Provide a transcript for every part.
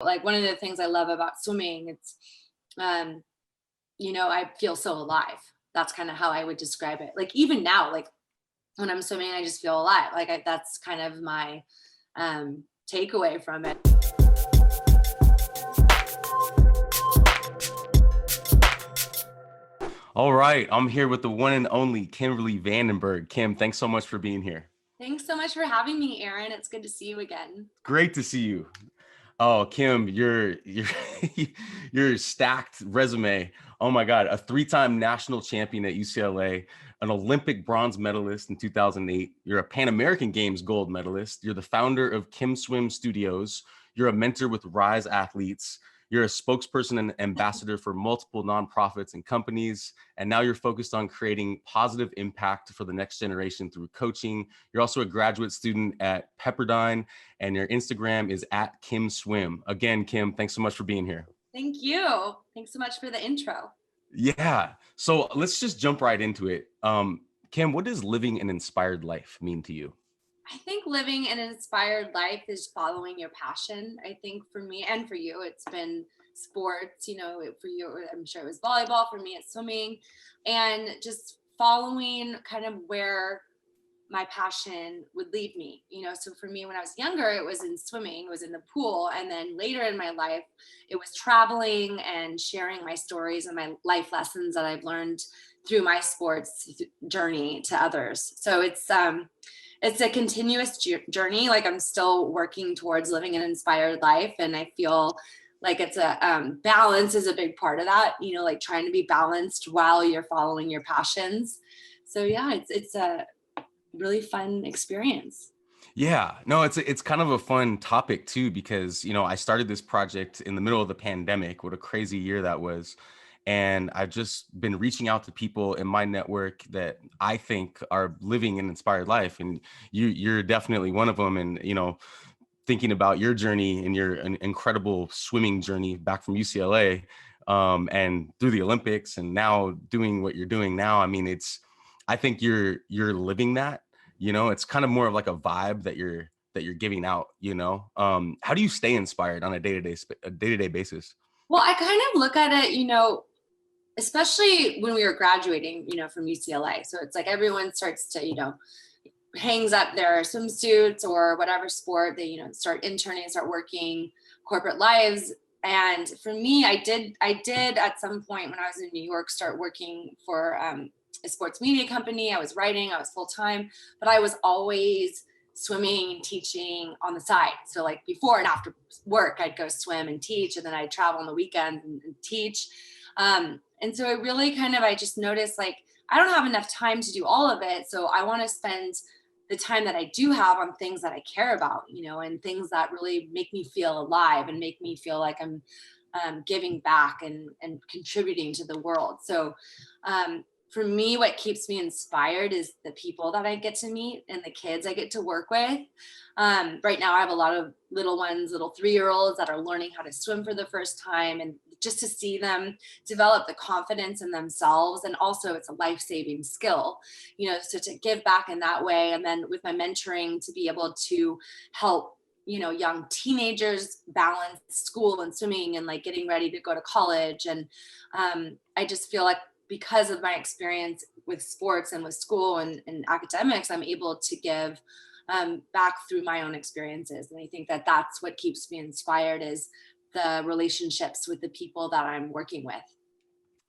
Like one of the things I love about swimming, it's, I feel so alive. That's kind of how I would describe it. Like even now, like when I'm swimming, I just feel alive. That's kind of my takeaway from it. All right, I'm here with the one and only Kimberly Vandenberg. Kim, thanks so much for being here. Thanks so much for having me, Aaron. It's good to see you again. Great to see you. Oh, Kim, your stacked resume. Oh my God, a three-time national champion at UCLA, an Olympic bronze medalist in 2008. You're a Pan American Games gold medalist. You're the founder of Kim Swim Studios. You're a mentor with Rise Athletes. You're a spokesperson and ambassador for multiple nonprofits and companies. And now you're focused on creating positive impact for the next generation through coaching. You're also a graduate student at Pepperdine, and your Instagram is at Kim Swim. Again, Kim, thanks so much for being here. Thank you. Thanks so much for the intro. Yeah. So let's just jump right into it. Kim, what does living an inspired life mean to you? I think living an inspired life is following your passion. I think for me and for you, it's been sports. For you, I'm sure it was volleyball. For me, it's swimming, and just following kind of where my passion would lead me. So for me, when I was younger, it was in swimming, it was in the pool. And then later in my life, it was traveling and sharing my stories and my life lessons that I've learned through my sports journey to others. So it's a continuous journey. Like I'm still working towards living an inspired life. And I feel like it's a balance is a big part of that, like trying to be balanced while you're following your passions. So yeah, it's a really fun experience. Yeah, no, it's kind of a fun topic too, because I started this project in the middle of the pandemic. What a crazy year that was. And I've just been reaching out to people in my network that I think are living an inspired life. And you're definitely one of them. And, thinking about your journey and your incredible swimming journey back from UCLA, and through the Olympics, and now doing what you're doing now. I mean, I think you're living that. It's kind of more of like a vibe that you're giving out. How do you stay inspired on a day-to-day basis? Well, I kind of look at it, especially when we were graduating, from UCLA. So it's like everyone starts to, hangs up their swimsuits or whatever sport they, start interning, start working corporate lives. And for me, I did at some point when I was in New York, start working for a sports media company. I was writing, I was full time, but I was always swimming, teaching on the side. So like before and after work, I'd go swim and teach, and then I'd travel on the weekends and teach. And so it really I just noticed like, I don't have enough time to do all of it. So I want to spend the time that I do have on things that I care about, and things that really make me feel alive and make me feel like I'm giving back and contributing to the world. So for me, what keeps me inspired is the people that I get to meet and the kids I get to work with. Right now, I have a lot of little ones, little 3-year-olds that are learning how to swim for the first time, and just to see them develop the confidence in themselves. And also it's a life-saving skill, so to give back in that way. And then with my mentoring, to be able to help young teenagers balance school and swimming and like getting ready to go to college. And I just feel like because of my experience with sports and with school and academics, I'm able to give back through my own experiences. And I think that that's what keeps me inspired, is the relationships with the people that I'm working with.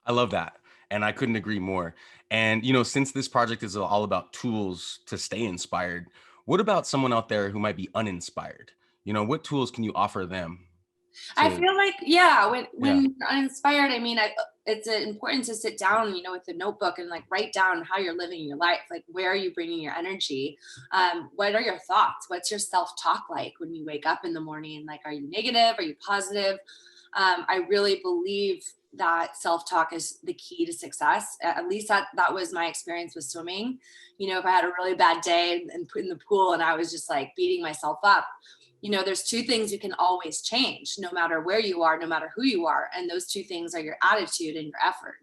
I love that. And I couldn't agree more. And, since this project is all about tools to stay inspired, what about someone out there who might be uninspired? What tools can you offer them I to, feel like, yeah, yeah. when you're uninspired, it's important to sit down, with a notebook and like write down how you're living your life. Like, where are you bringing your energy? What are your thoughts? What's your self-talk like when you wake up in the morning? Like, are you negative? Are you positive? I really believe that self-talk is the key to success. At least that was my experience with swimming. If I had a really bad day and put in the pool and I was just like beating myself up, there's two things you can always change, no matter where you are, no matter who you are. And those two things are your attitude and your effort.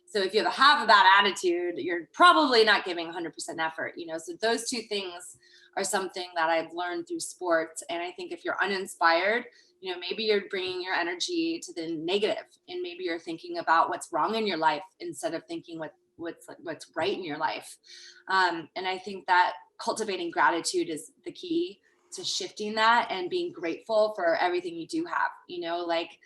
So if you have a bad attitude, you're probably not giving 100% effort, so those two things are something that I've learned through sports. And I think if you're uninspired, maybe you're bringing your energy to the negative, and maybe you're thinking about what's wrong in your life instead of thinking what's right in your life. And I think that cultivating gratitude is the key to shifting that and being grateful for everything you do have, like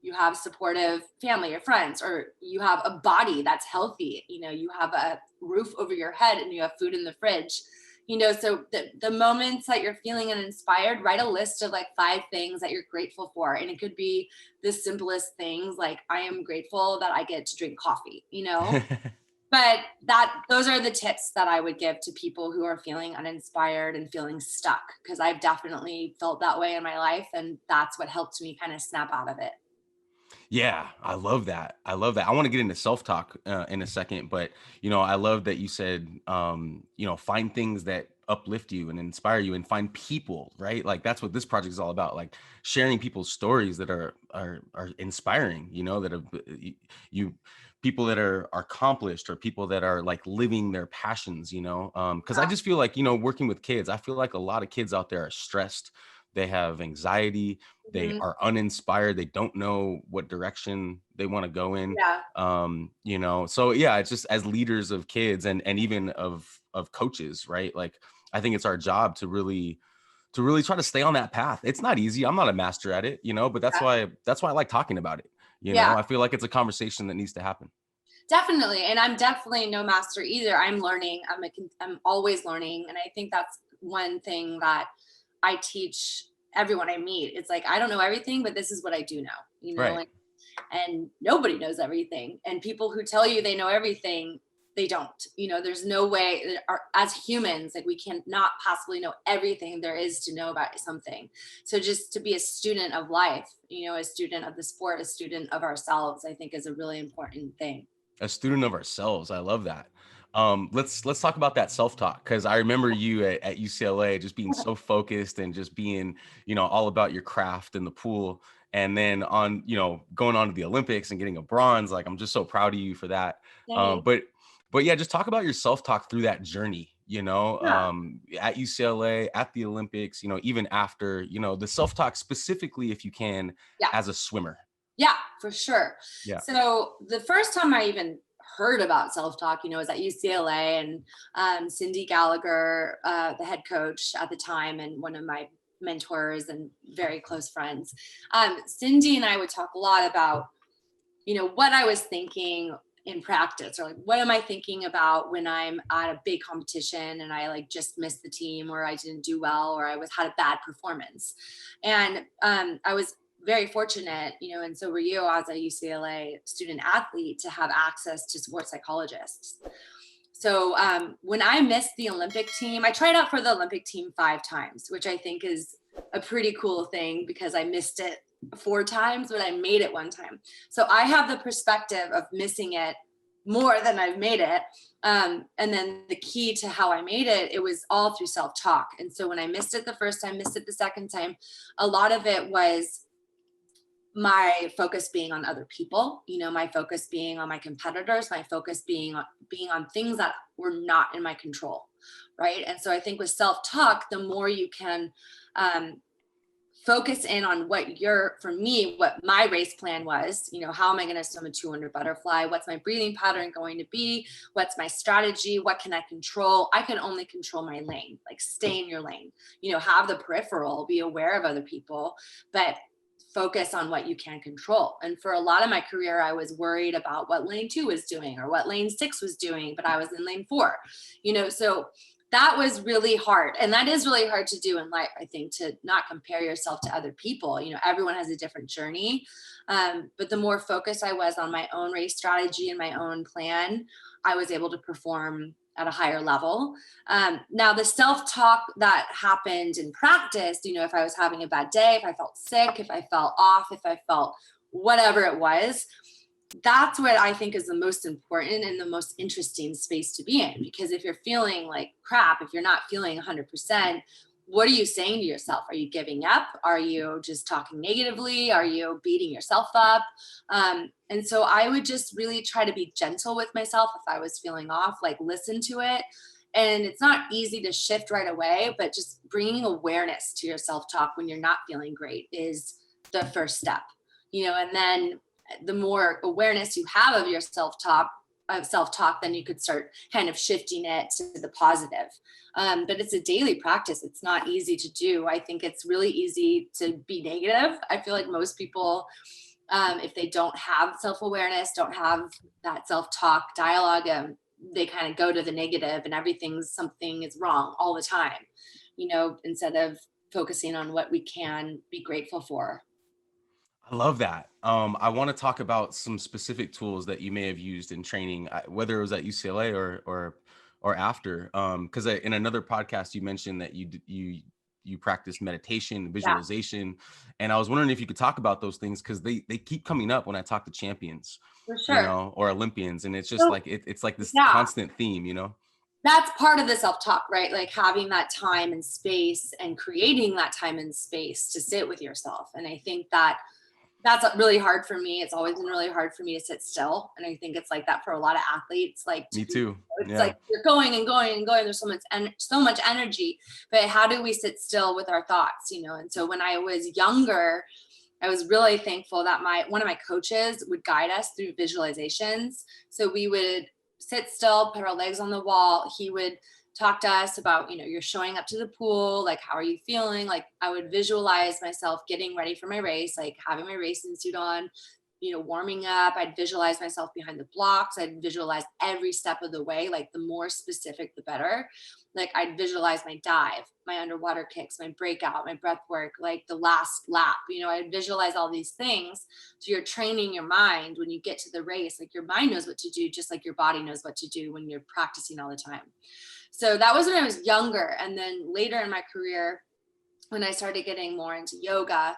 you have supportive family or friends, or you have a body that's healthy, you have a roof over your head and you have food in the fridge. So the moments that you're feeling uninspired, write a list of like 5 things that you're grateful for. And it could be the simplest things, like I am grateful that I get to drink coffee, but those are the tips that I would give to people who are feeling uninspired and feeling stuck, because I've definitely felt that way in my life. And that's what helped me kind of snap out of it. Yeah, I love that. I love that. I want to get into self-talk in a second, but I love that you said, find things that uplift you and inspire you, and find people, right? Like that's what this project is all about. Like sharing people's stories that are inspiring. That are you people that are accomplished, or people that are like living their passions. Because I just feel like working with kids, I feel like a lot of kids out there are stressed. They have anxiety. They Mhm. are uninspired. They don't know what direction they want to go in. Yeah. So yeah, it's just as leaders of kids and even of coaches, right? Like I think it's our job to really try to stay on that path. It's not easy. I'm not a master at it, but that's why I like talking about it. Yeah, I feel like it's a conversation that needs to happen. definitely. And I'm definitely no master either. I'm learning. I'm always learning. And I think that's one thing that I teach everyone I meet. It's like, I don't know everything, but this is what I do know, Right. and nobody knows everything. And people who tell you they know everything, they don't. There's no way, as humans, like we cannot possibly know everything there is to know about something. So just to be a student of life, a student of the sport, a student of ourselves, I think is a really important thing. A student of ourselves. I love that. Let's talk about that self-talk, because I remember you at UCLA just being so focused and just being, all about your craft in the pool. And then on, going on to the Olympics and getting a bronze, like I'm just so proud of you for that. Thanks. But yeah, just talk about your self-talk through that journey, Yeah. at UCLA, at the Olympics, even after, the self-talk specifically, if you can, Yeah. as a swimmer. Yeah, for sure. Yeah. So the first time I even heard about self-talk, was at UCLA, and Cyndi Gallagher, the head coach at the time, and one of my mentors and very close friends. Cyndi and I would talk a lot about, what I was thinking in practice, or like, what am I thinking about when I'm at a big competition and I like just missed the team, or I didn't do well, or had a bad performance. And I was very fortunate, and so were you, as a UCLA student athlete, to have access to sports psychologists. So when I missed the Olympic team, I tried out for the Olympic team 5 times, which I think is a pretty cool thing, because I missed it 4 times, but I made it 1 time. So I have the perspective of missing it more than I've made it. And then the key to how I made it, it was all through self-talk. And so when I missed it the first time, missed it the second time, a lot of it was my focus being on other people, my focus being on my competitors, my focus being on things that were not in my control. Right. And so I think with self-talk, the more you can focus in on for me, what my race plan was, how am I going to swim a 200 butterfly? What's my breathing pattern going to be? What's my strategy? What can I control? I can only control my lane, like stay in your lane, have the peripheral, be aware of other people, but focus on what you can control. And for a lot of my career, I was worried about what lane 2 was doing or what lane 6 was doing, but I was in lane 4, so that was really hard. And that is really hard to do in life, I think, to not compare yourself to other people. Everyone has a different journey. But the more focused I was on my own race strategy and my own plan, I was able to perform at a higher level. Now, the self-talk that happened in practice, if I was having a bad day, if I felt sick, if I felt off, if I felt whatever it was, that's what I think is the most important and the most interesting space to be in. Because if you're feeling like crap, if you're not feeling 100%, what are you saying to yourself? Are you giving up? Are you just talking negatively? Are you beating yourself up? And so I would just really try to be gentle with myself if I was feeling off, like listen to it. And it's not easy to shift right away, but just bringing awareness to your self-talk when you're not feeling great is the first step, and then the more awareness you have of your self-talk, then you could start kind of shifting it to the positive. But it's a daily practice. It's not easy to do. I think it's really easy to be negative. I feel like most people, if they don't have self-awareness, don't have that self-talk dialogue, they kind of go to the negative and something is wrong all the time, instead of focusing on what we can be grateful for. I love that. I want to talk about some specific tools that you may have used in training, whether it was at UCLA or after. Because in another podcast you mentioned that you practice meditation, Yeah, visualization, and I was wondering if you could talk about those things because they keep coming up when I talk to champions, for sure. or Olympians, and it's just So, like it's like this yeah, constant theme. that's part of the self-talk, right? Like having that time and space and creating that time and space to sit with yourself. And I think that's really hard for me. It's always been really hard for me to sit still. And I think it's like that for a lot of athletes. Like, Me too. it's Yeah. like you're going and going and going. There's so much energy, but how do we sit still with our thoughts? And so when I was younger, I was really thankful that one of my coaches would guide us through visualizations. So we would sit still, put our legs on the wall. He would talk to us about, you're showing up to the pool, like, how are you feeling? Like, I would visualize myself getting ready for my race, like having my racing suit on, warming up. I'd visualize myself behind the blocks. I'd visualize every step of the way. Like, the more specific, the better. Like, I'd visualize my dive, my underwater kicks, my breakout, my breath work, like the last lap. I'd visualize all these things. So you're training your mind when you get to the race. Like, your mind knows what to do, just like your body knows what to do when you're practicing all the time. So that was when I was younger. And then later in my career, when I started getting more into yoga,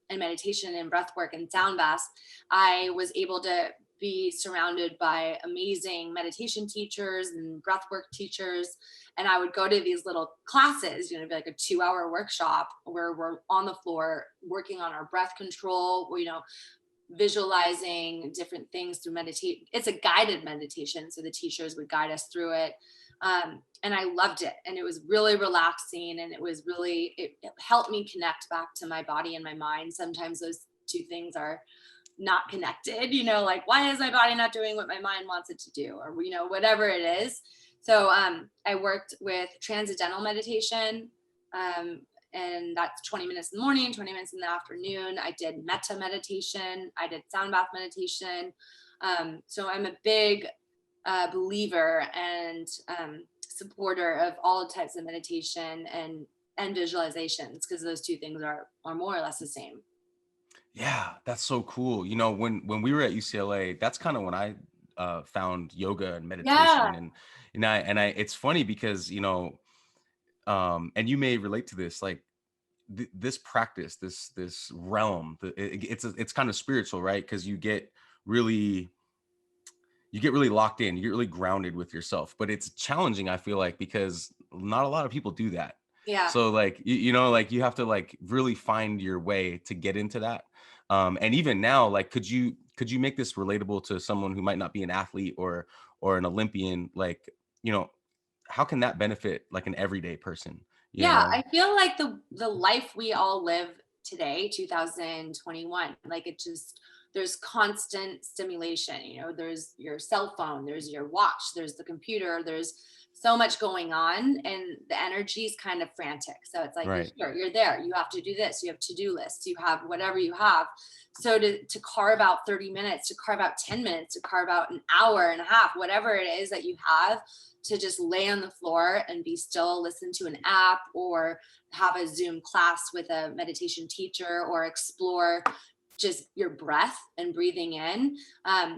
and meditation and breath work and sound baths, I was able to be surrounded by amazing meditation teachers and breathwork teachers. And I would go to these little classes, it'd be like a 2-hour workshop where we're on the floor working on our breath control, visualizing different things through meditate. It's a guided meditation. So the teachers would guide us through it. And I loved it. And it was really relaxing. And it helped me connect back to my body and my mind. Sometimes those two things are not connected, like, why is my body not doing what my mind wants it to do? Or, whatever it is. So I worked with transcendental meditation. And that's 20 minutes in the morning, 20 minutes in the afternoon. I did metta meditation. I did sound bath meditation. So I'm a big believer and supporter of all types of meditation and visualizations, because those two things are more or less the same. Yeah, that's so cool. When we were at UCLA, that's kind of when I found yoga and Yeah. meditation, and I it's funny because and you may relate to this, like this practice, this realm, it's kind of spiritual, right? Because you get really locked in, you get really grounded with yourself, but it's challenging, I feel like, because not a lot of people do that. Yeah. So like, like you have to like really find your way to get into that. And even now, like, could you make this relatable to someone who might not be an athlete or an Olympian? Like, how can that benefit like an everyday person? Yeah, I feel like the life we all live today, 2021, like, there's constant stimulation, there's your cell phone, there's your watch, there's the computer, there's so much going on, and the energy is kind of frantic. So it's like, Right. you're there, you have to do this, you have to-do lists, you have whatever you have. So to carve out 30 minutes, to carve out 10 minutes, to carve out an hour and a half, whatever it is that you have, to just lay on the floor and be still, listen to an app, or have a Zoom class with a meditation teacher, or explore just your breath and breathing in,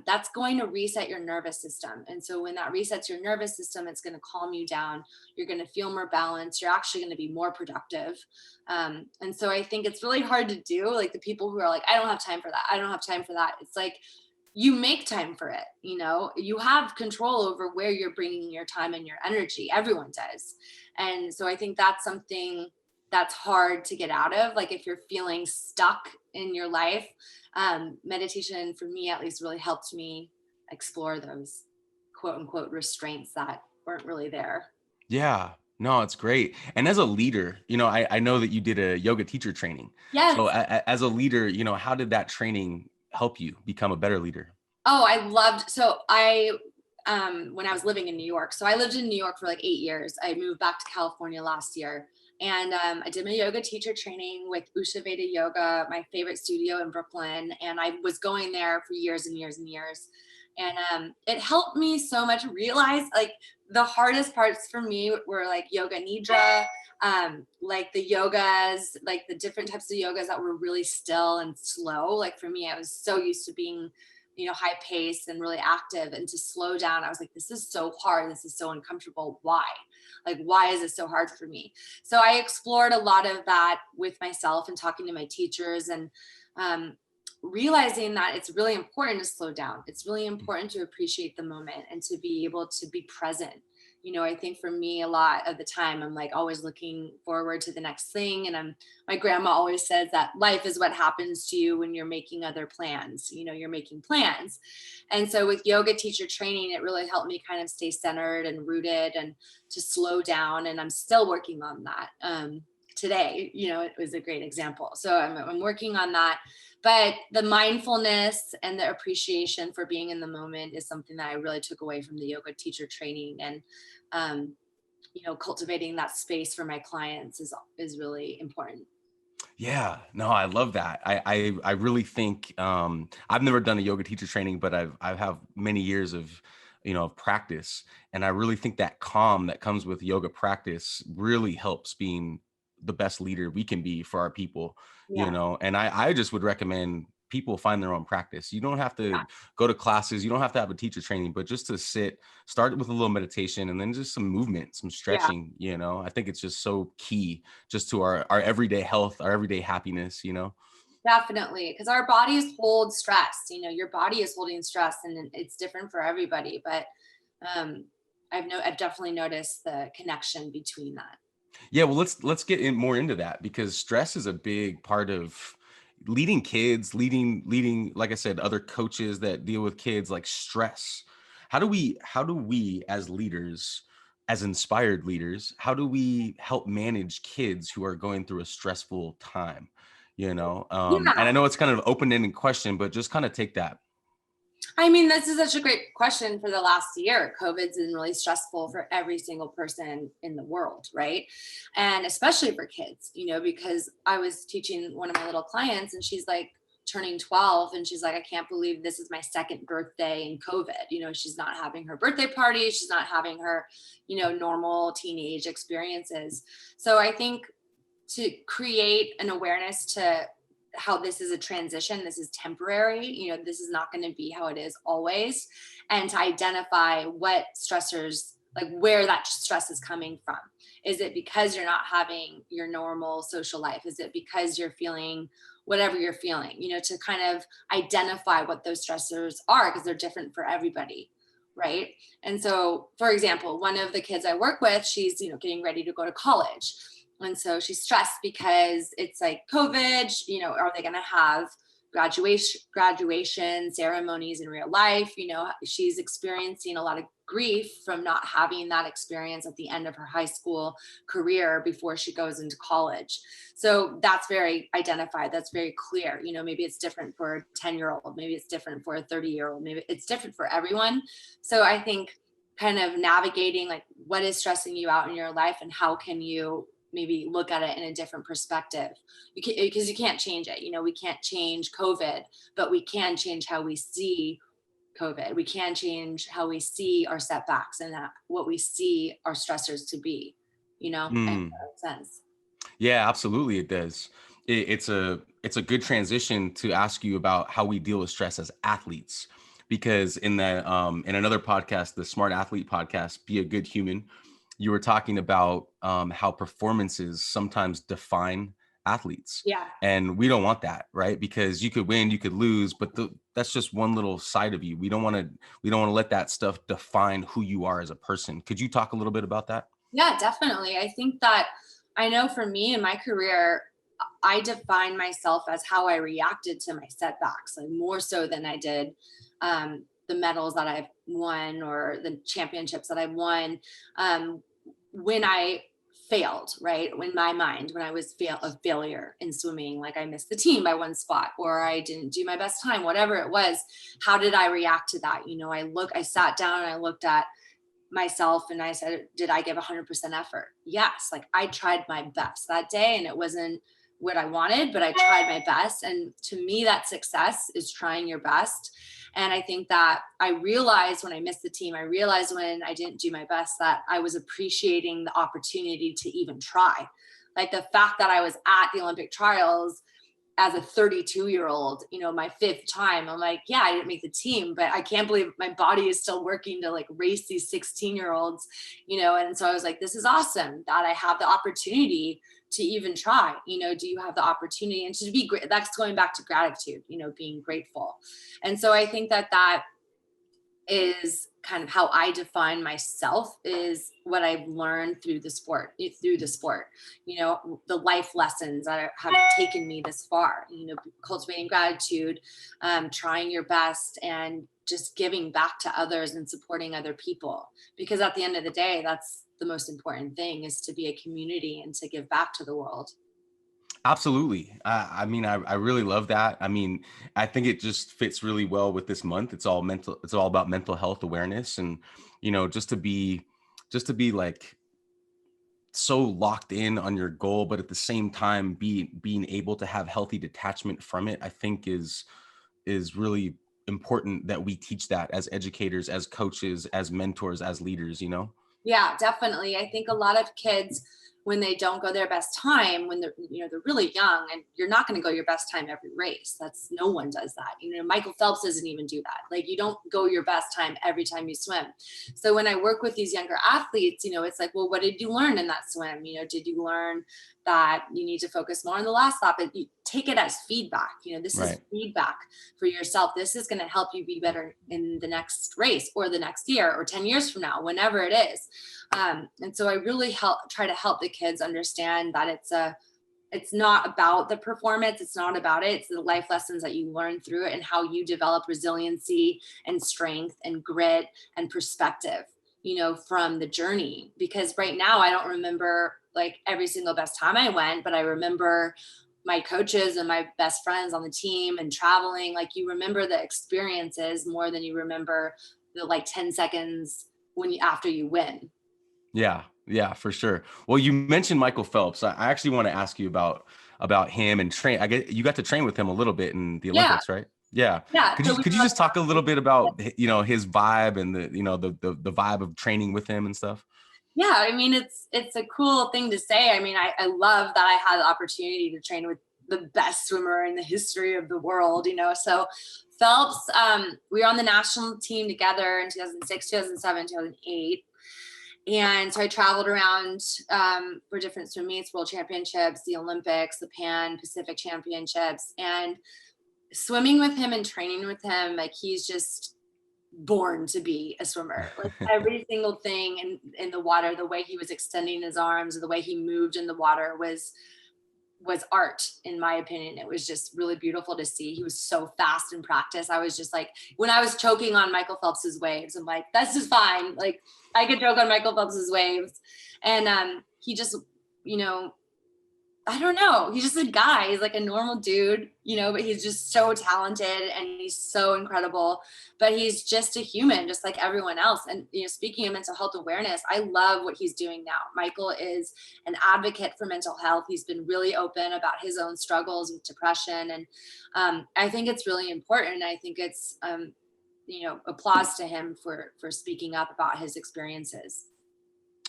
that's going to reset your nervous system. And so when that resets your nervous system, it's going to calm you down. You're going to feel more balanced. You're actually going to be more productive. And so I think it's really hard to do. Like, the people who are like, I don't have time for that, I don't have time for that. It's like, you make time for it. You have control over where you're bringing your time and your energy. Everyone does. And so I think that's something that's hard to get out of. Like, if you're feeling stuck in your life, meditation, for me at least, really helped me explore those quote unquote restraints that weren't really there. Yeah. No, it's great. And as a leader, I know that you did a yoga teacher training. Yes. So as a leader, how did that training help you become a better leader? Oh, I loved, so I, when I was living in New York, so I lived in New York for like 8 years. I moved back to California last year, and I did my yoga teacher training with Usha Veda Yoga, my favorite studio in Brooklyn. And I was going there for years and years and years. And it helped me so much realize like the hardest parts for me were like yoga nidra, like the yogas, like the different types of yogas that were really still and slow. Like for me, I was so used to being, high pace and really active, and to slow down, I was like, this is so hard. This is so uncomfortable. Why? Like, why is this so hard for me? So I explored a lot of that with myself and talking to my teachers, and um, realizing that it's really important to slow down. It's really important to appreciate the moment and to be able to be present. I think for me, a lot of the time, I'm like always looking forward to the next thing. And my grandma always says that life is what happens to you when you're making other plans. You're making plans. And so with yoga teacher training, it really helped me kind of stay centered and rooted and to slow down. And I'm still working on that. Today, it was a great example. So I'm working on that. But the mindfulness and the appreciation for being in the moment is something that I really took away from the yoga teacher training. And um, cultivating that space for my clients is really important. Yeah, no, I love that. I really think I've never done a yoga teacher training, but I have many years of of practice, and I really think that calm that comes with yoga practice really helps being the best leader we can be for our people. Yeah. And I just would recommend people find their own practice. You don't have to go to classes, you don't have to have a teacher training, but just to start with a little meditation and then just some movement, some Yeah, stretching. I think it's just so key just to our everyday health, our everyday happiness. definitely. Because our bodies hold stress. Your body is holding stress, and it's different for everybody. But um, I've definitely noticed the connection between that. Yeah, well, let's get in more into that because stress is a big part of leading kids, leading, like I said, other coaches that deal with kids, like stress. How do we as leaders, as inspired leaders, how do we help manage kids who are going through a stressful time? And Yeah. I know it's kind of open-ended question, but just kind of take that. I mean, this is such a great question for the last year. COVID's been really stressful for every single person in the world, right? And especially for kids, because I was teaching one of my little clients, and she's like turning 12, and she's like, I can't believe this is my second birthday in COVID. She's not having her birthday party. She's not having her, normal teenage experiences. So I think to create an awareness to how this is a transition, this is temporary, this is not going to be how it is always, and to identify what stressors, like where that stress is coming from. Is it because you're not having your normal social life? Is it because you're feeling whatever you're feeling? To kind of identify what those stressors are, because they're different for everybody, right? And so, for example, one of the kids I work with, she's getting ready to go to college, and so she's stressed because it's like COVID, are they going to have graduation ceremonies in real life? She's experiencing a lot of grief from not having that experience at the end of her high school career before she goes into college. So that's very identified. That's very clear. Maybe it's different for a 10-year-old, maybe it's different for a 30-year-old, maybe it's different for everyone. So I think kind of navigating like what is stressing you out in your life, and how can you maybe look at it in a different perspective, because you can't change it. We can't change COVID, but we can change how we see COVID. We can change how we see our setbacks, and what we see our stressors to be, I hope that makes sense. Yeah, absolutely, it does. It's a good transition to ask you about how we deal with stress as athletes, because in another podcast, the Smart Athlete podcast, Be a Good Human, you were talking about how performances sometimes define athletes, Yeah. and we don't want that, right? Because you could win, you could lose, but that's just one little side of you. We don't want to let that stuff define who you are as a person. Could you talk a little bit about that? Yeah, definitely. I think that, I know for me in my career, I define myself as how I reacted to my setbacks, like more so than I did the medals that I've won or the championships that I've won. Um, when I failed, right? In my mind, when I was a failure in swimming, like I missed the team by one spot, or I didn't do my best time, whatever it was, how did I react to that? I sat down and I looked at myself and I said, did I give 100% effort? Yes. Like I tried my best that day, and it wasn't what I wanted, but I tried my best. And to me, that success is trying your best. And I think that I realized when I missed the team, I realized when I didn't do my best, that I was appreciating the opportunity to even try. Like the fact that I was at the Olympic trials as a 32-year-old, my fifth time, I'm like, yeah, I didn't make the team, but I can't believe my body is still working to like race these 16-year-olds, and so I was like, this is awesome that I have the opportunity to even try. Do you have the opportunity? And to be great, that's going back to gratitude, being grateful. And so I think that is kind of how I define myself, is what I've learned through the sport, the life lessons that have taken me this far, cultivating gratitude, trying your best, and just giving back to others and supporting other people. Because at the end of the day, that's the most important thing, is to be a community and to give back to the world. Absolutely. I mean, I really love that. I mean, I think it just fits really well with this month. It's all about mental health awareness, and, just to be like so locked in on your goal, but at the same time, being able to have healthy detachment from it, I think is really important that we teach that as educators, as coaches, as mentors, as leaders, Yeah, definitely. I think a lot of kids, when they don't go their best time, when they're really young, and you're not going to go your best time every race. No one does that. Michael Phelps doesn't even do that. Like, you don't go your best time every time you swim. So when I work with these younger athletes, it's like, well, what did you learn in that swim? Did you learn that you need to focus more on the last lap? And you take it as feedback. This is feedback for yourself. This is going to help you be better in the next race, or the next year, or 10 years from now, whenever it is. And so I really try to help the kids understand that it's not about the performance. It's not about it. It's the life lessons that you learn through it, and how you develop resiliency and strength and grit and perspective, from the journey. Because right now I don't remember like every single best time I went, but I remember my coaches and my best friends on the team and traveling. Like, you remember the experiences more than you remember the like 10 seconds after you win. Yeah, for sure. Well, you mentioned Michael Phelps. I actually want to ask you about him and train. I get you got to train with him a little bit in the Yeah. Olympics, right? Yeah. Yeah. Could you just talk a little bit about, his vibe, and the vibe of training with him and stuff? Yeah. I mean, it's a cool thing to say. I mean, I love that I had the opportunity to train with the best swimmer in the history of the world, So Phelps, we were on the national team together in 2006, 2007, 2008. And so I traveled around for different swim meets, world championships, the Olympics, the Pan Pacific championships, and swimming with him and training with him, like, he's just born to be a swimmer. Like, every single thing in the water, the way he was extending his arms, the way he moved in the water was art, in my opinion. It was just really beautiful to see. He was so fast in practice. I was just like, when I was choking on Michael Phelps's waves, I'm like, that's just fine. Like, I could choke on Michael Phelps's waves. And he just, I don't know. He's just a guy. He's like a normal dude, but he's just so talented and he's so incredible. But he's just a human, just like everyone else. And, speaking of mental health awareness, I love what he's doing now. Michael is an advocate for mental health. He's been really open about his own struggles with depression. And I think it's really important. I think it's, applause to him for speaking up about his experiences.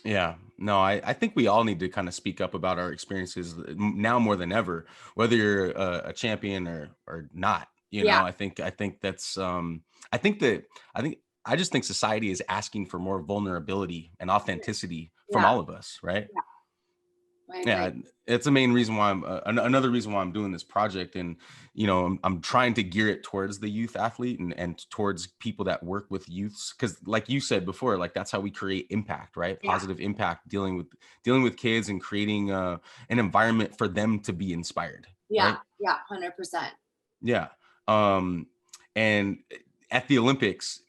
Yeah, no, I think we all need to kind of speak up about our experiences now more than ever, whether you're a champion or not. Yeah. I think that's I just think society is asking for more vulnerability and authenticity from Yeah. all of us, right? Yeah. I Yeah, agree. it's the main reason why another reason why I'm doing this project. And I'm trying to gear it towards the youth athlete, and towards people that work with youths, because like you said before, like, that's how we create impact, right? Yeah. Positive impact, dealing with kids, and creating an environment for them to be inspired, Yeah. right? Yeah. 100%. Yeah. And at the Olympics,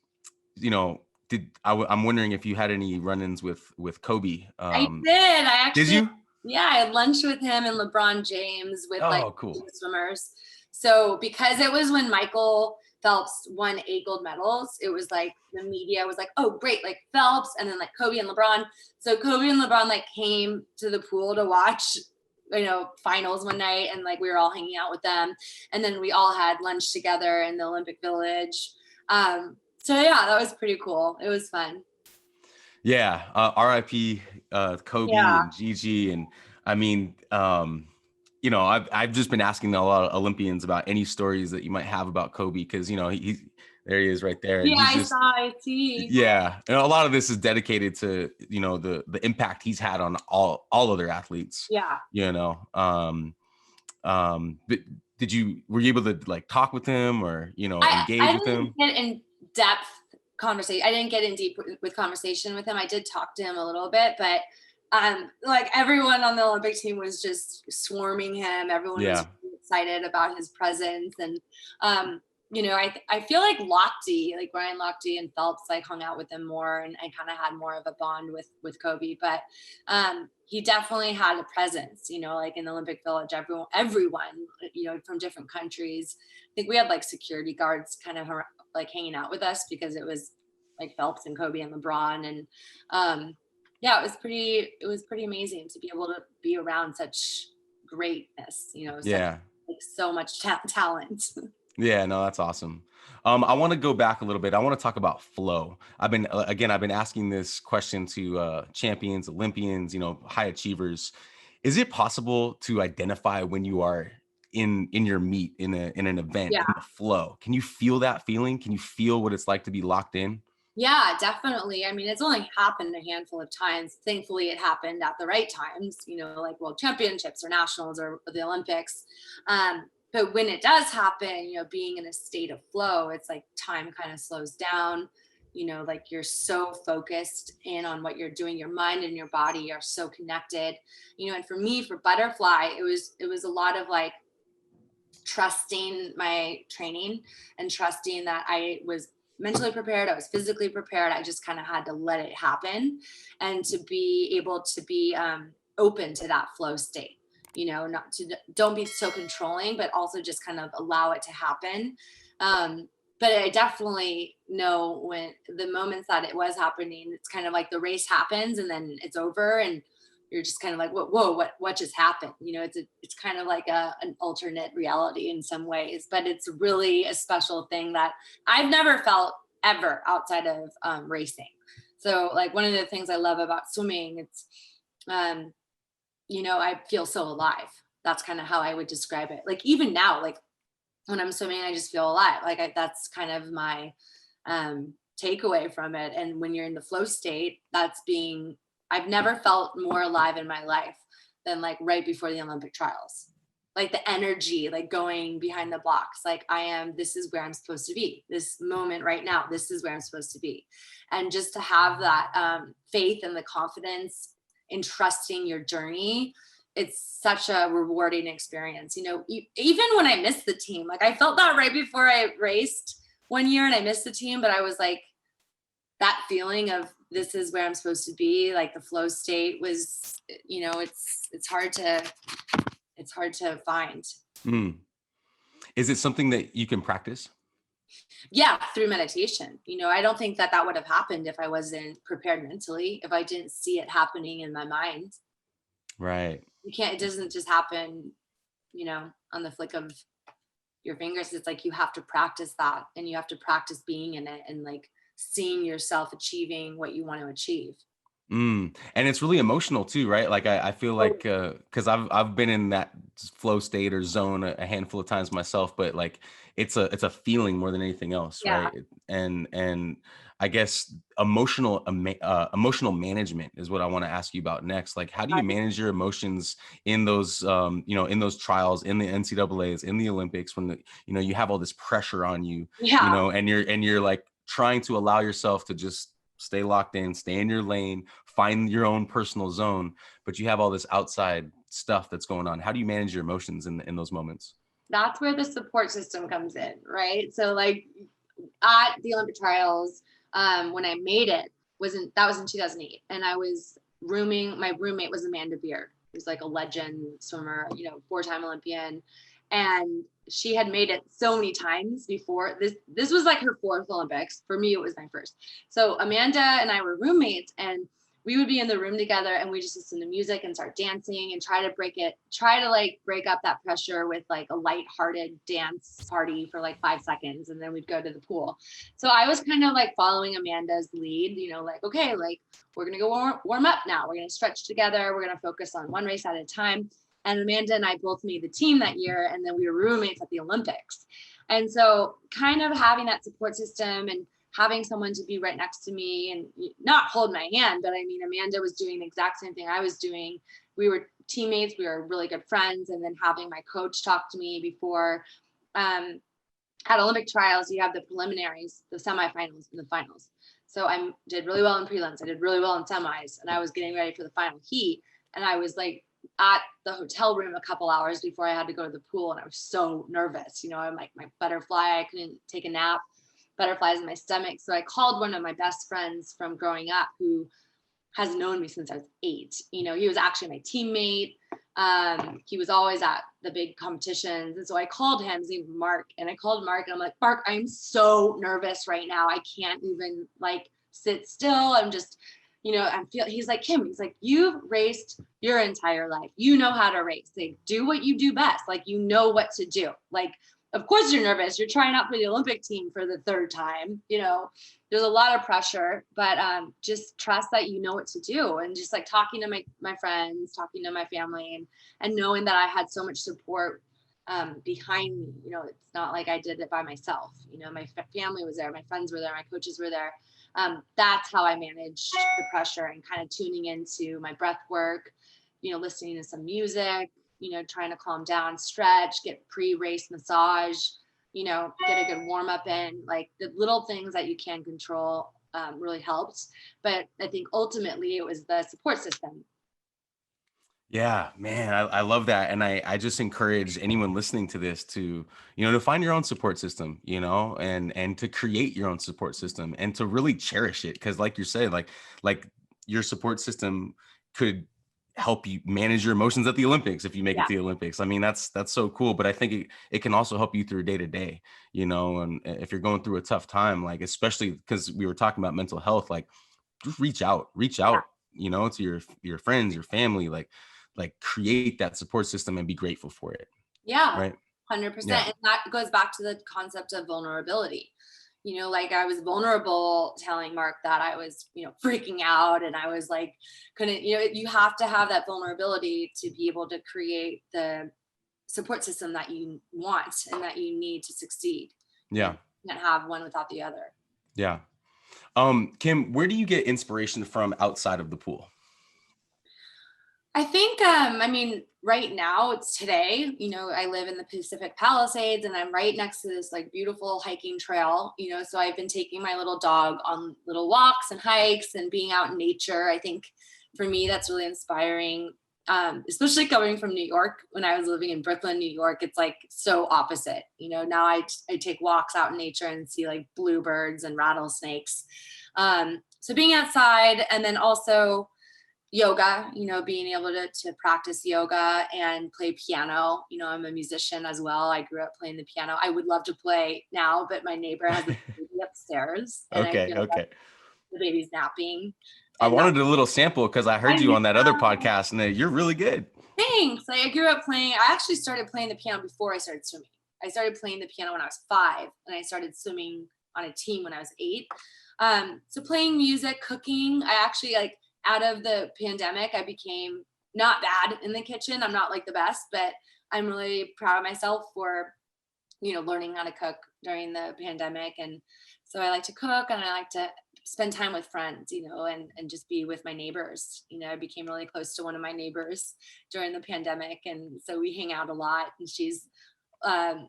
I'm wondering if you had any run-ins with Kobe. I did. I Did actually, you? yeah, I had lunch with him and LeBron James with like Oh, cool. swimmers. So because it was when Michael Phelps won 8 gold medals, it was like the media was like, oh, great, like Phelps, and then like Kobe and LeBron. So Kobe and LeBron like came to the pool to watch, finals one night, and like we were all hanging out with them, and then we all had lunch together in the Olympic Village. So yeah, that was pretty cool. It was fun. Yeah, RIP Kobe Yeah. and Gigi, and I mean, I've just been asking a lot of Olympians about any stories that you might have about Kobe, because he's there, he is right there, and Yeah, he's I just, saw, I see. yeah, and a lot of this is dedicated to the impact he's had on all other athletes. Yeah. But were you able to like talk with him, or I engage with didn't him? get in depth conversation. I didn't get in deep with conversation with him. I did talk to him a little bit, but like everyone on the Olympic team was just swarming him. Everyone was Yeah. really excited about his presence, and I feel like Lochte, like Ryan Lochte and Phelps, like hung out with him more, and I kind of had more of a bond with Kobe. But he definitely had a presence, like in the Olympic Village. Everyone, from different countries. I think we had like security guards kind of like hanging out with us because it was like Phelps and Kobe and LeBron, and yeah, it was pretty amazing to be able to be around such greatness, such Yeah. like so much talent. Yeah, no, that's awesome. I want to go back a little bit. I want to talk about flow. I've been asking this question to champions, Olympians, high achievers. Is it possible to identify when you are in your meet, in an event, Yeah. in the flow? Can you feel that feeling? Can you feel what it's like to be locked in? Yeah, definitely. I mean, it's only happened a handful of times. Thankfully, it happened at the right times, like World Championships or Nationals or the Olympics. But when it does happen, being in a state of flow, it's like time kind of slows down. Like you're so focused in on what you're doing. Your mind and your body are so connected. And for me, for butterfly, it was a lot of like trusting my training and trusting that I was mentally prepared, I was physically prepared. I just kind of had to let it happen, and to be able to be open to that flow state. Not to don't be so controlling, but also just kind of allow it to happen. But I definitely know when the moments that it was happening, it's kind of like the race happens and then it's over, and you're just kind of like, whoa, what just happened? It's kind of like an alternate reality in some ways, but it's really a special thing that I've never felt ever outside of racing. So like one of the things I love about swimming, it's, I feel so alive. That's kind of how I would describe it. Like even now, like when I'm swimming, I just feel alive. Like that's kind of my takeaway from it. And when you're in the flow state, I've never felt more alive in my life than like right before the Olympic trials. Like the energy, like going behind the blocks, like this is where I'm supposed to be. This moment right now, this is where I'm supposed to be. And just to have that faith and the confidence in trusting your journey, it's such a rewarding experience. Even when I missed the team, like I felt that right before I raced one year and I missed the team, but I was like, that feeling of this is where I'm supposed to be, like the flow state was, it's hard to find. Mm. Is it something that you can practice? Yeah, through meditation. I don't think that would have happened if I wasn't prepared mentally, if I didn't see it happening in my mind. Right. It doesn't just happen, on the flick of your fingers. It's like you have to practice that, and you have to practice being in it and like seeing yourself achieving what you want to achieve. And it's really emotional too, right? Like I feel like because I've been in that flow state or zone a handful of times myself, but like it's a feeling more than anything else, Yeah. right? And I guess emotional management is what I want to ask you about next. Like, how do you manage your emotions in those in those trials, in the NCAAs, in the Olympics, when you have all this pressure on you, Yeah. and you're like trying to allow yourself to just stay locked in, stay in your lane, find your own personal zone, but you have all this outside stuff that's going on. How do you manage your emotions in those moments? That's where the support system comes in, right? So like at the Olympic trials, when I made it that was in 2008. And my roommate was Amanda Beard, who's like a legend swimmer, 4-time Olympian. And she had made it so many times before. This was like her 4th Olympics. For me, it was my first. So Amanda and I were roommates, and we would be in the room together, and we just listen to music and start dancing and try to break up that pressure with like a lighthearted dance party for like 5 seconds. And then we'd go to the pool. So I was kind of like following Amanda's lead, like, okay, like we're going to go warm up now. We're going to stretch together. We're going to focus on one race at a time. And Amanda and I both made the team that year. And then we were roommates at the Olympics. And so kind of having that support system and having someone to be right next to me and not hold my hand, but I mean, Amanda was doing the exact same thing I was doing. We were teammates, we were really good friends. And then having my coach talk to me before, at Olympic trials, you have the preliminaries, the semifinals and the finals. So I did really well in prelims. I did really well in semis, and I was getting ready for the final heat. And I was like at the hotel room a couple hours before I had to go to the pool. And I was so nervous, I'm like my butterfly, I couldn't take a nap. Butterflies in my stomach. So I called one of my best friends from growing up who has known me since I was 8. He was actually my teammate. He was always at the big competitions. And so I called him, his name was Mark, and I called Mark and I'm like, Mark, I'm so nervous right now. I can't even like sit still. I'm just, he's like, Kim, he's like, you've raced your entire life. You know how to race. Like, do what you do best. Like, you know what to do. Like, of course you're nervous. You're trying out for the Olympic team for the 3rd time. There's a lot of pressure, but just trust that you know what to do. And just like talking to my friends, talking to my family, and knowing that I had so much support behind me. It's not like I did it by myself. My family was there, my friends were there, my coaches were there. That's how I managed the pressure, and kind of tuning into my breath work, listening to some music, trying to calm down, stretch, get pre-race massage, get a good warm up in. Like the little things that you can control really helped. But I think ultimately it was the support system. Yeah, man, I love that. And I just encourage anyone listening to this to, to find your own support system, and to create your own support system and to really cherish it. Cause like you said, like your support system could help you manage your emotions at the Olympics if you make it to the Olympics. I mean, that's so cool. But I think it can also help you through day to day, and if you're going through a tough time, like especially because we were talking about mental health, like just reach out, to your friends, your family, like create that support system and be grateful for it. Yeah, right. 100%. Yeah. And that goes back to the concept of vulnerability. Like I was vulnerable telling Mark that I was, freaking out, and I was like, couldn't, you have to have that vulnerability to be able to create the support system that you want and that you need to succeed. Yeah. You can't have one without the other. Yeah. Kim, where do you get inspiration from outside of the pool? I think, right now it's today, I live in the Pacific Palisades, and I'm right next to this like beautiful hiking trail, so I've been taking my little dog on little walks and hikes and being out in nature. I think for me, that's really inspiring. Especially coming from New York. When I was living in Brooklyn, New York, it's like so opposite. Now I take walks out in nature and see like bluebirds and rattlesnakes. So being outside, and then also yoga, being able to practice yoga and play piano. I'm a musician as well. I grew up playing the piano. I would love to play now, but my neighbor has a baby upstairs. And okay. The baby's napping. I wanted a little sample because I heard you on that other podcast, and you're really good. Thanks. Like I grew up playing. I actually started playing the piano before I started swimming. I started playing the piano when I was 5, and I started swimming on a team when I was 8. So playing music, cooking. I actually out of the pandemic, I became not bad in the kitchen. I'm not like the best, but I'm really proud of myself for, learning how to cook during the pandemic. And so I like to cook, and I like to spend time with friends, and just be with my neighbors. I became really close to one of my neighbors during the pandemic. And so we hang out a lot, and she's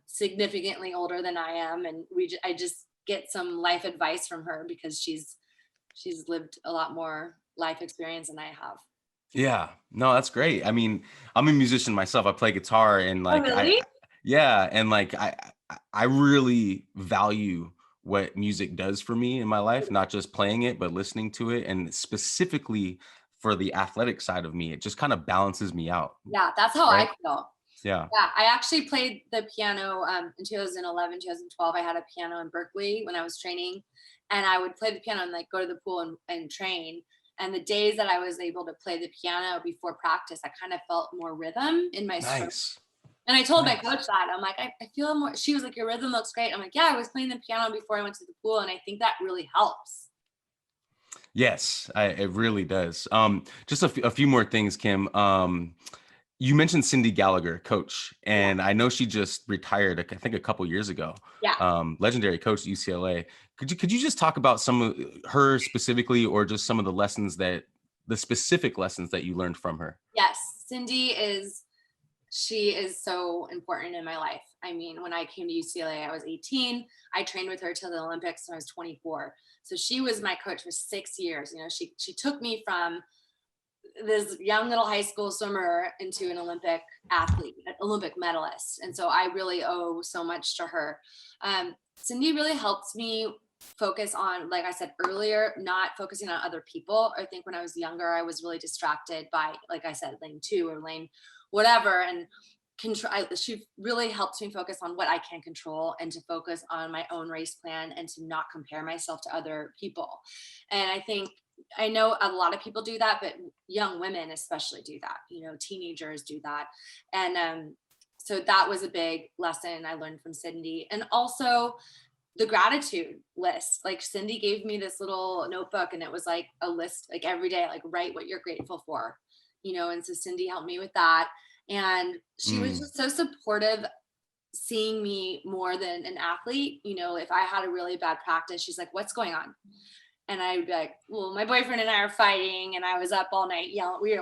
significantly older than I am. And I just get some life advice from her because she's lived a lot more life experience than I have. Yeah, no, that's great. I mean, I'm a musician myself. I play guitar, and Oh, really? and I really value what music does for me in my life, not just playing it, but listening to it. And specifically for the athletic side of me, it just kind of balances me out. Yeah, that's how I Right. feel. Yeah. Yeah, I actually played the piano in 2011, 2012. I had a piano in Berkeley when I was training, and I would play the piano and like go to the pool and train. And the days that I was able to play the piano before practice, I kind of felt more rhythm in my stroke. Nice. And I told my Nice. coach that. I'm like, I feel more. She was like, your rhythm looks great. I'm like, yeah, I was playing the piano before I went to the pool, and I think that really helps. Yes, it really does. Just a few more things, Kim. You mentioned Cyndi Gallagher, coach, Yeah. and I know she just retired, I think a couple years ago. Yeah. Legendary coach at UCLA. Could you just talk about some of her specifically, or just some of the specific lessons that you learned from her? Yes. She is so important in my life. I mean, when I came to UCLA, I was 18. I trained with her till the Olympics when I was 24. So she was my coach for 6 years. You know, she took me from this young little high school swimmer into an Olympic athlete, an Olympic medalist. And so I really owe so much to her. Cyndi really helped me focus on, like I said earlier, not focusing on other people. I think when I was younger, I was really distracted by, like I said, lane 2 or lane whatever. And she really helped me focus on what I can control and to focus on my own race plan and to not compare myself to other people. And I know a lot of people do that, but young women especially do that. You know, teenagers do that. And so that was a big lesson I learned from Cyndi. And also the gratitude list. Like Cyndi gave me this little notebook and it was like a list, like every day, like write what you're grateful for, you know. And so Cyndi helped me with that. And she was Mm. just so supportive, seeing me more than an athlete. You know, if I had a really bad practice, she's like, what's going on? And I would be like, well, my boyfriend and I are fighting and I was up all night yelling.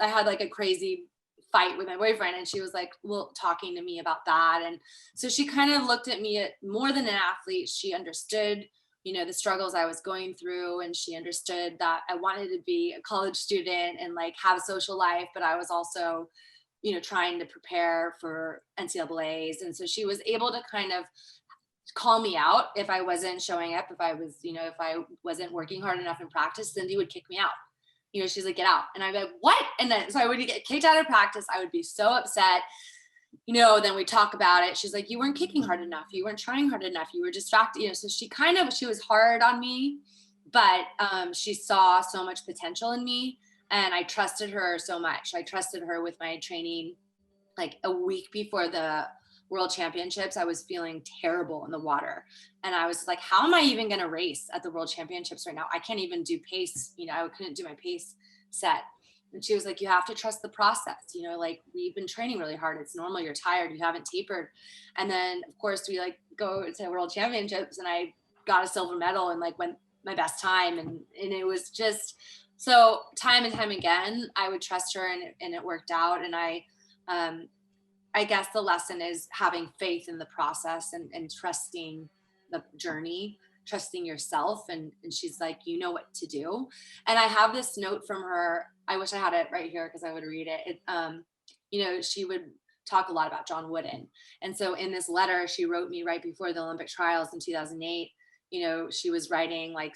I had like a crazy fight with my boyfriend, and she was like, well, talking to me about that. And so she kind of looked at me at more than an athlete. She understood, you know, the struggles I was going through, and she understood that I wanted to be a college student and like have a social life, but I was also, you know, trying to prepare for NCAAs. And so she was able to kind of call me out if I wasn't showing up, if I was, you know, if I wasn't working hard enough in practice. Cyndi would kick me out. You know, she's like, get out. And I'd be like, what? And then so I would get kicked out of practice. I would be so upset. You know, then we talk about it. She's like, you weren't kicking hard enough. You weren't trying hard enough. You were distracted. You know, so she was hard on me, but she saw so much potential in me. And I trusted her so much. I trusted her with my training. Like a week before the world championships, I was feeling terrible in the water. And I was like, how am I even going to race at the world championships right now? I can't even do pace. You know, I couldn't do my pace set. And she was like, you have to trust the process. You know, like we've been training really hard. It's normal. You're tired. You haven't tapered. And then of course we like go to world championships and I got a silver medal and like went my best time. And it was just, so time and time again, I would trust her and it worked out. And I guess the lesson is having faith in the process and trusting the journey, trusting yourself. And she's like, you know what to do. And I have this note from her. I wish I had it right here because I would read it. You know, she would talk a lot about John Wooden. And so in this letter she wrote me right before the Olympic trials in 2008, you know, she was writing like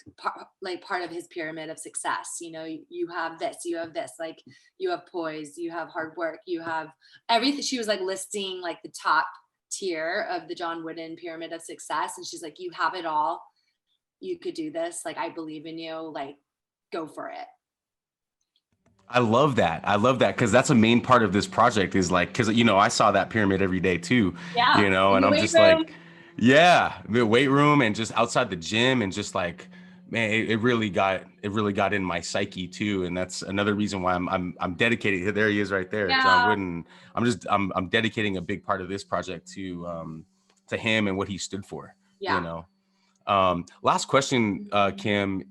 part of his pyramid of success. You know, you have this, like you have poise, you have hard work, you have everything. She was like listing like the top tier of the John Wooden pyramid of success. And she's like, you have it all. You could do this. Like, I believe in you. Like, go for it. I love that. I love that because that's a main part of this project is like, because, you know, I saw that pyramid every day too, Yeah. you know, In and the I'm weight just room. like, yeah, the weight room and just outside the gym and just like, man, it really got in my psyche too. And that's another reason why I'm dedicated. There he is right there, John Yeah. Wooden. I'm dedicating a big part of this project to him and what he stood for, you Yeah. know. Last question, Kim,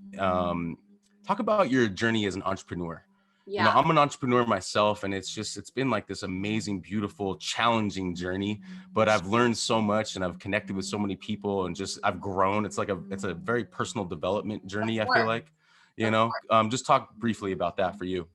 talk about your journey as an entrepreneur. You know, Yeah. I'm an entrepreneur myself, and it's been like this amazing, beautiful, challenging journey, but I've learned so much and I've connected with so many people and just I've grown. It's a very personal development Of journey, I feel course. like, you Of know. course. Just talk briefly about that for you.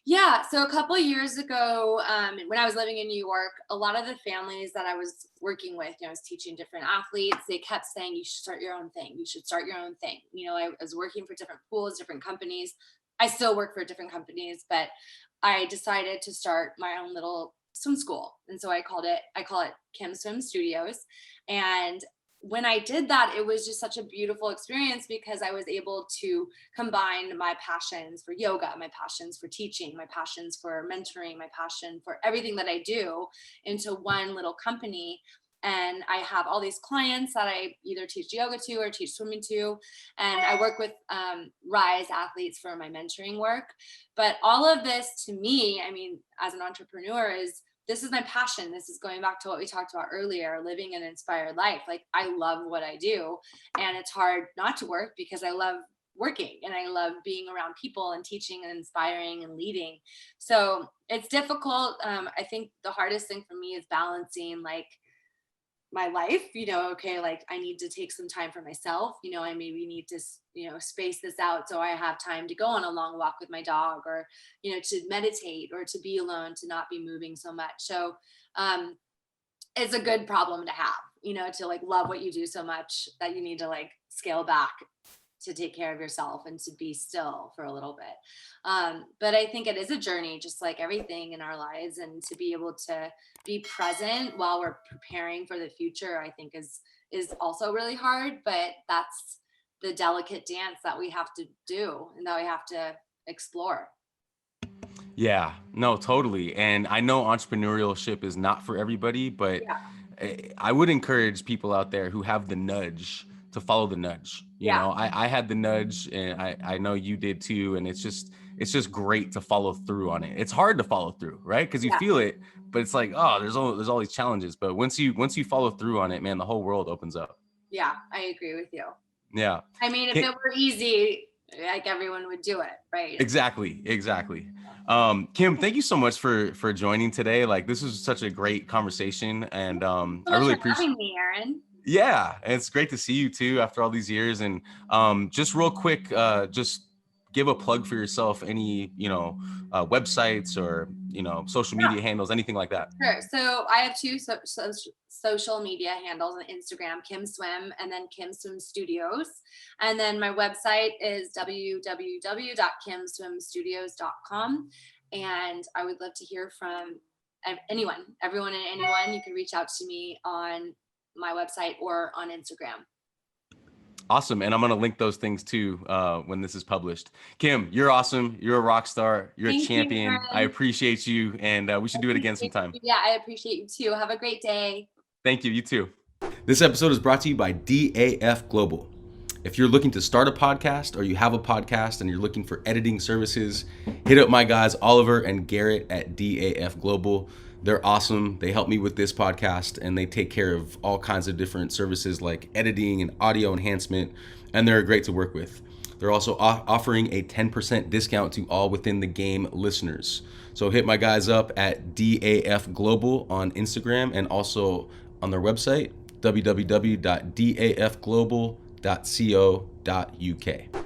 Yeah. So a couple of years ago, when I was living in New York, a lot of the families that I was working with, I was teaching different athletes, they kept saying, you should start your own thing. You should start your own thing. I was working for different pools, different companies. I still work for different companies, but I decided to start my own little swim school. And so I call it Kim Swim Studios. And when I did that, it was just such a beautiful experience because I was able to combine my passions for yoga, my passions for teaching, my passions for mentoring, my passion for everything that I do into one little company. And I have all these clients that I either teach yoga to or teach swimming to. And I work with Rise athletes for my mentoring work. But all of this to me, I mean, as an entrepreneur, is this is my passion. This is going back to what we talked about earlier, living an inspired life. Like, I love what I do, and it's hard not to work because I love working and I love being around people and teaching and inspiring and leading. So it's difficult. I think the hardest thing for me is balancing like my life, okay, like I need to take some time for myself, I maybe need to, space this out so I have time to go on a long walk with my dog, or, to meditate, or to be alone, to not be moving so much. So it's a good problem to have, to like love what you do so much that you need to like scale back to take care of yourself and to be still for a little bit. But I think it is a journey, just like everything in our lives, and to be able to be present while we're preparing for the future, I think is also really hard, but that's the delicate dance that we have to do and that we have to explore. Yeah, no, totally. And I know entrepreneurship is not for everybody, but Yeah. I would encourage people out there who have the nudge to follow the nudge. Yeah. I had the nudge, and I know you did too. And it's just great to follow through on it. It's hard to follow through, right? Because you Yeah. feel it, but it's like, oh, there's all these challenges. But once you follow through on it, man, the whole world opens up. Yeah. I agree with you. Yeah. I mean, if it were easy, like everyone would do it, right? Exactly. Kim, thank you so much for joining today. Like, this was such a great conversation, and I really appreciate having me, Aaron. Yeah, and it's great to see you too after all these years. And just real quick, just give a plug for yourself. Any websites or social media handles, anything like that. Sure. So I have two social media handles on Instagram, Kim Swim, and then Kim Swim Studios. And then my website is www.kimswimstudios.com. And I would love to hear from everyone and anyone. You can reach out to me on my website or on Instagram. Awesome. And I'm going to link those things too when this is published. Kim, you're awesome. You're a rock star. You're a champion. I appreciate you. And we should do it again sometime. Yeah, I appreciate you too. Have a great day. Thank you. You too. This episode is brought to you by DAF Global. If you're looking to start a podcast, or you have a podcast and you're looking for editing services, hit up my guys, Oliver and Garrett at DAF Global. They're awesome. They help me with this podcast, and they take care of all kinds of different services like editing and audio enhancement, and they're great to work with. They're also offering a 10% discount to all Within the Game listeners. So hit my guys up at DAF Global on Instagram, and also on their website, www.dafglobal.co.uk.